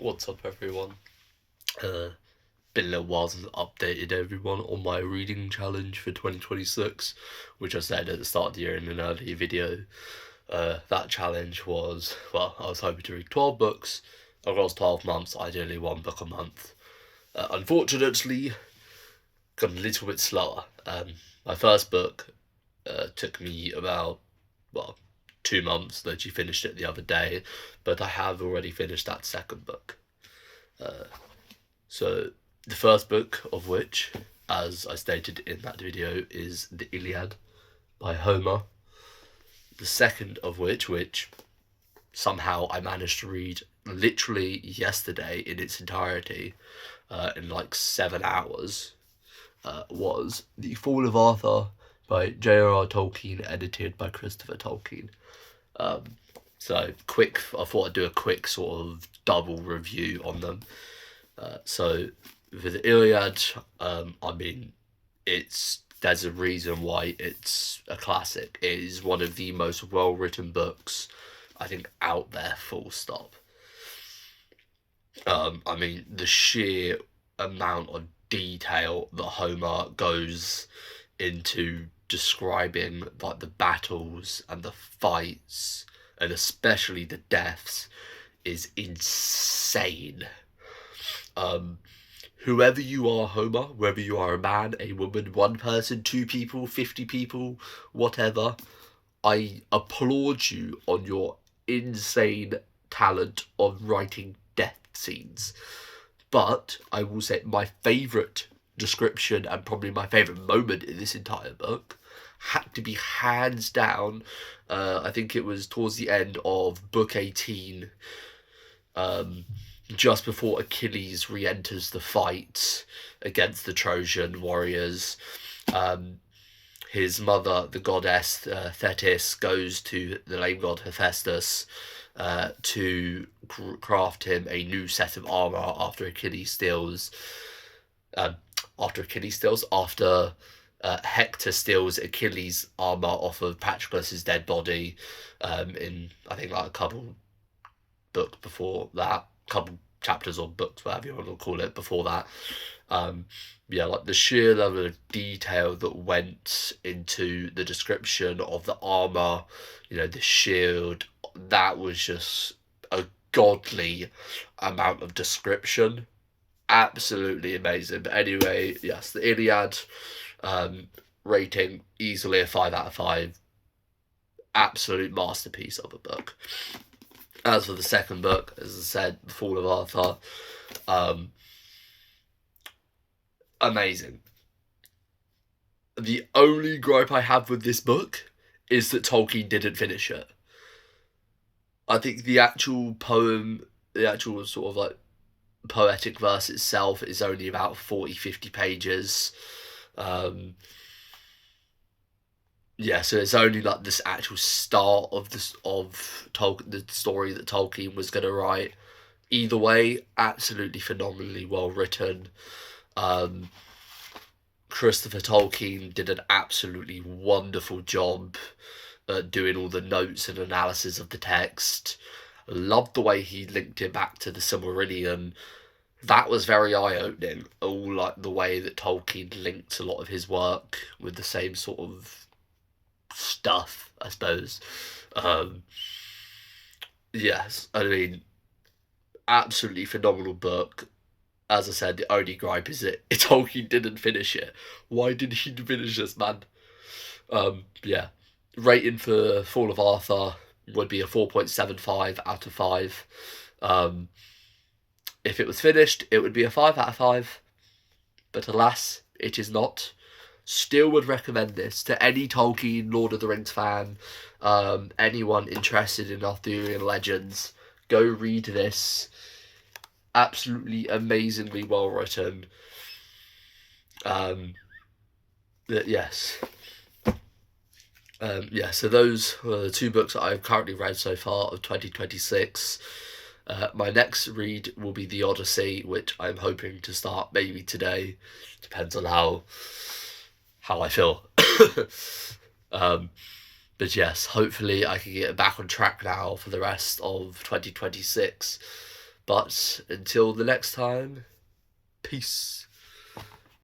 What's up, everyone? Been a little while since I updated everyone on my reading challenge for 2026, which I said at the start of the year in an earlier video. That challenge was, well, I was hoping to read 12 books across 12 months, ideally one book a month. Unfortunately, got a little bit slower. My first book took me about, well, 2 months, though she finished it the other day, but I have already finished that second book. So, the first book of which, as I stated in that video, is the Iliad by Homer. The second of which somehow I managed to read literally yesterday in its entirety, in like 7 hours, was The Fall of Arthur by J.R.R. Tolkien, edited by Christopher Tolkien. So quick, I thought I'd do a quick sort of double review on them. So with the Iliad, I mean, there's a reason why it's a classic. It is one of the most well-written books, I think, out there, full stop. I mean, the sheer amount of detail that Homer goes into describing, like, the battles and the fights, and especially the deaths, is insane. Whoever you are, Homer, whether you are a man, a woman, one person, two people, 50 people, whatever, I applaud you on your insane talent of writing death scenes. But I will say my favourite description and probably my favourite moment in this entire book had to be hands down, I think it was towards the end of book 18, just before Achilles re-enters the fight against the Trojan warriors. His mother, the goddess Thetis, goes to the lame god Hephaestus to craft him a new set of armor after Hector steals Achilles' armor off of Patroclus' dead body, in I think like a couple chapters or books, whatever you want to call it, before that. Like the sheer level of detail that went into the description of the armor, the shield, that was just a godly amount of description. Absolutely amazing. But anyway, yes, the Iliad, rating easily a 5 out of 5. Absolute masterpiece of a book. As for the second book, as I said, The Fall of Arthur, amazing. The only gripe I have with this book is that Tolkien didn't finish it. I think the actual poem, the actual sort of like poetic verse itself is only about 40-50 pages. So it's only like this actual start of the story that Tolkien was going to write. Either way, absolutely phenomenally well written. Christopher Tolkien did an absolutely wonderful job at doing all the notes and analysis of the text. Loved the way he linked it back to the Silmarillion. That was very eye-opening. All like the way that Tolkien linked a lot of his work with the same sort of stuff, I suppose. Yes, I mean, absolutely phenomenal book. As I said, the only gripe is that Tolkien didn't finish it. Why did he finish this, man? Rating for Fall of Arthur would be a 4.75 out of 5. If it was finished, it would be a 5 out of 5. But alas, it is not. Still would recommend this to any Tolkien Lord of the Rings fan, anyone interested in Arthurian legends. Go read this. Absolutely amazingly well written. Yes. So those were the two books that I've currently read so far of 2026. My next read will be The Odyssey, which I'm hoping to start maybe today. Depends on how I feel. But yes, hopefully I can get back on track now for the rest of 2026. But until the next time, peace.